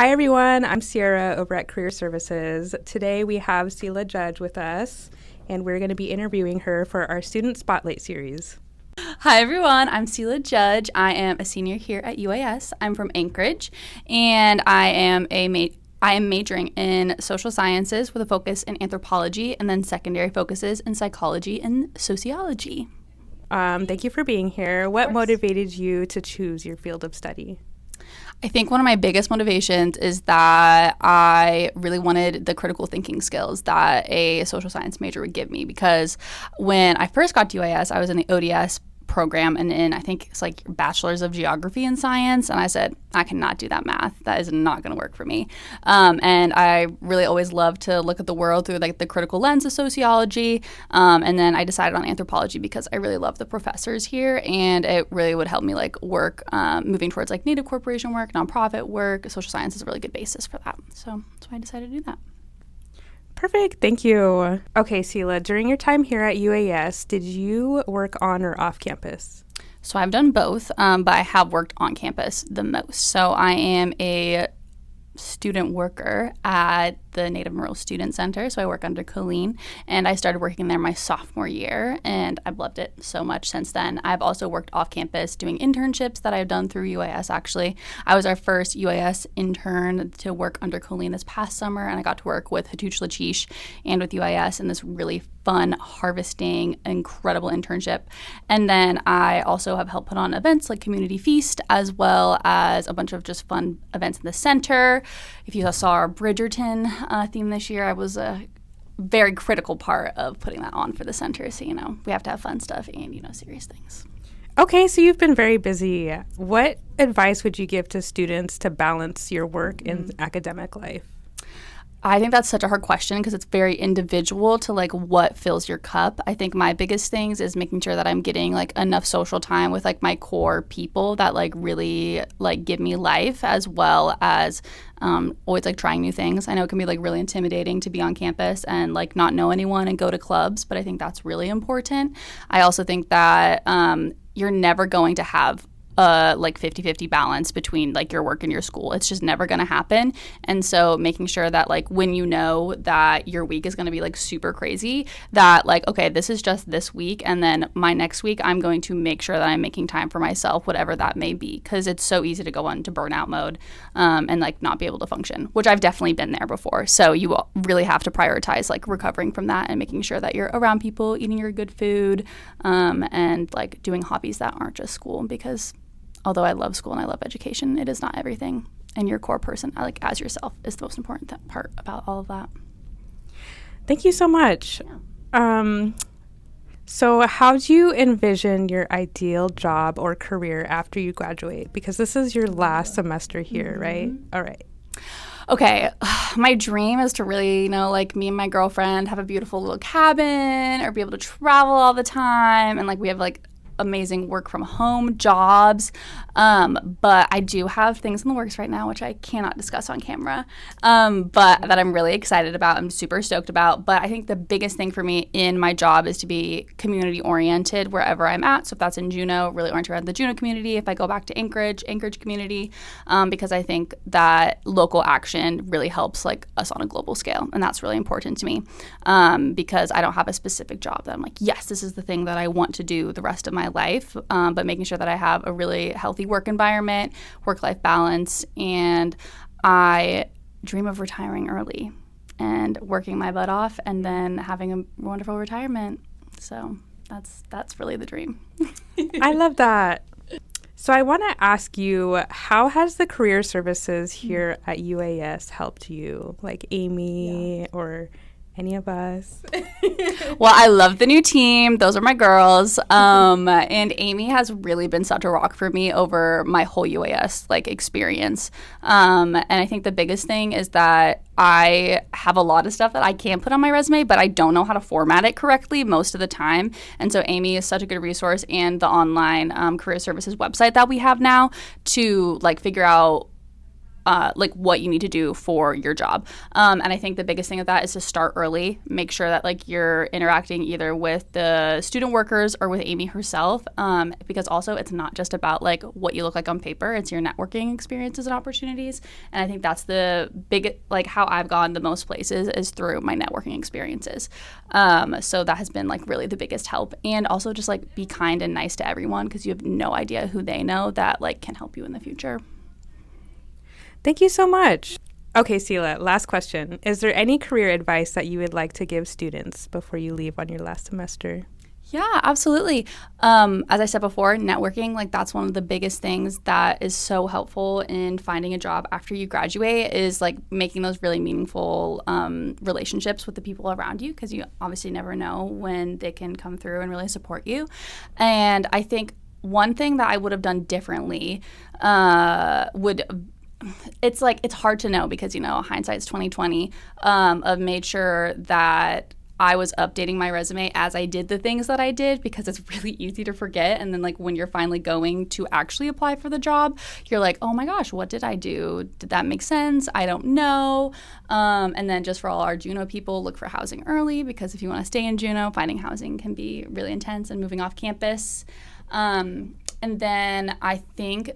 Hi, everyone. I'm Sierra over at Career Services. Today we have Selah Judge with us, and we're going to be interviewing her for our Student Spotlight series. Hi everyone, I'm Selah Judge. I am a senior here at UAS. I'm from Anchorage, and I am majoring in social sciences with a focus in anthropology, and then secondary focuses in psychology and sociology. Thank you for being here. What motivated you to choose your field of study? I think one of my biggest motivations is that I really wanted the critical thinking skills that a social science major would give me, because when I first got to UAS, I was in the ODS program and in, I think it's like bachelor's of geography and science, and I said, I cannot do that math. That is not going to work for me. And I really always loved to look at the world through like the critical lens of sociology. And then I decided on anthropology because I really love the professors here, and it really would help me like work moving towards like Native corporation work, nonprofit work. Social science is a really good basis for that. So that's why I decided to do that. Perfect. Thank you. Okay, Selah, during your time here at UAS, did you work on or off campus? So I've done both, but I have worked on campus the most. So I am a student worker at the Native Rural Student Center. So I work under Colleen, and I started working there my sophomore year, and I've loved it so much since then. I've also worked off campus doing internships that I've done through UAS, actually. I was our first UAS intern to work under Colleen this past summer, and I got to work with Hattuch Lachish and with UAS in this really fun harvesting, incredible internship. And then I also have helped put on events like Community Feast, as well as a bunch of just fun events in the center. If you saw our Bridgerton theme this year, I was a very critical part of putting that on for the center. So, we have to have fun stuff and, serious things. Okay, so you've been very busy. What advice would you give to students to balance your work and academic life? I think that's such a hard question because it's very individual to like what fills your cup. I think my biggest things is making sure that I'm getting like enough social time with like my core people that like really like give me life, as well as always like trying new things. I know it can be like really intimidating to be on campus and like not know anyone and go to clubs, but I think that's really important. I also think that you're never going to have like 50-50 balance between like your work and your school. It's just never going to happen. And so making sure that like when you know that your week is going to be like super crazy, that like, okay, this is just this week, and then my next week I'm going to make sure that I'm making time for myself, whatever that may be, because it's so easy to go into burnout mode and like not be able to function, which I've definitely been there before. So you really have to prioritize like recovering from that and making sure that you're around people, eating your good food, and like doing hobbies that aren't just school, because although I love school and I love education, it is not everything. And your core person, like as yourself, is the most important part about all of that. Thank you so much. Yeah. So how do you envision your ideal job or career after you graduate? Because this is your last semester here, right? All right. Okay, my dream is to really, like me and my girlfriend have a beautiful little cabin, or be able to travel all the time, and like we have like amazing work from home jobs, but I do have things in the works right now which I cannot discuss on camera, but that I'm really excited about. I'm super stoked about. But I think the biggest thing for me in my job is to be community oriented wherever I'm at. So if that's in Juneau, really oriented around the Juneau community. If I go back to Anchorage community, because I think that local action really helps like us on a global scale, and that's really important to me, because I don't have a specific job that I'm like, yes, this is the thing that I want to do the rest of my life, but making sure that I have a really healthy work environment, work-life balance, and I dream of retiring early and working my butt off and then having a wonderful retirement. So that's really the dream. I love that. So I want to ask you, how has the career services here at UAS helped you? Like Amy or any of us? Well, I love the new team. Those are my girls. And Amy has really been such a rock for me over my whole UAS like experience. And I think the biggest thing is that I have a lot of stuff that I can put on my resume, but I don't know how to format it correctly most of the time. And so Amy is such a good resource, and the online career services website that we have now to like figure out like what you need to do for your job. And I think the biggest thing of that is to start early. Make sure that like you're interacting either with the student workers or with Amy herself, because also it's not just about like what you look like on paper. It's your networking experiences and opportunities. And I think that's the big, like how I've gone the most places is through my networking experiences. So that has been like really the biggest help. And also just like be kind and nice to everyone, because you have no idea who they know that like can help you in the future. Thank you so much. Okay, Selah, last question. Is there any career advice that you would like to give students before you leave on your last semester? Yeah, absolutely. As I said before, networking, like that's one of the biggest things that is so helpful in finding a job after you graduate, is like making those really meaningful relationships with the people around you, because you obviously never know when they can come through and really support you. And I think one thing that I would have done differently it's like, it's hard to know because, you know, hindsight's 2020, of made sure that I was updating my resume as I did the things that I did, because it's really easy to forget. And then like when you're finally going to actually apply for the job, you're like, oh my gosh, what did I do? Did that make sense? I don't know. And then just for all our Juneau people, look for housing early, because if you want to stay in Juneau, finding housing can be really intense and moving off campus. And then I think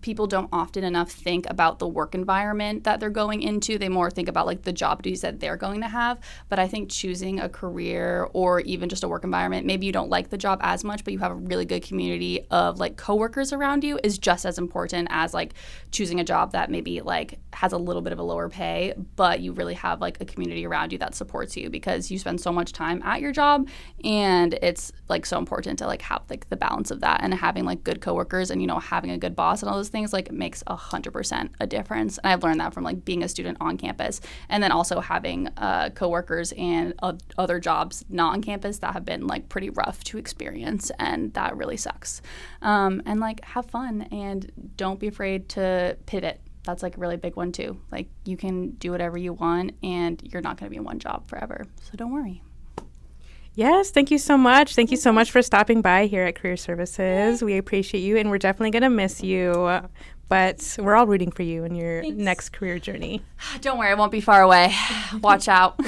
people don't often enough think about the work environment that they're going into. They more think about like the job duties that they're going to have. But I think choosing a career or even just a work environment, maybe you don't like the job as much, but you have a really good community of like coworkers around you, is just as important as like choosing a job that maybe like has a little bit of a lower pay, but you really have like a community around you that supports you, because you spend so much time at your job, and it's like so important to like have like the balance of that, and having like good coworkers and, you know, having a good boss and all those things like makes 100% a difference. And I've learned that from like being a student on campus, and then also having coworkers and other jobs not on campus that have been like pretty rough to experience, and that really sucks. And like have fun, and don't be afraid to pivot. That's like a really big one too. Like you can do whatever you want, and you're not going to be in one job forever. So don't worry. Yes, thank you so much. Thank you so much for stopping by here at Career Services. We appreciate you, and we're definitely going to miss you, but we're all rooting for you in your next career journey. Don't worry, I won't be far away. Watch out.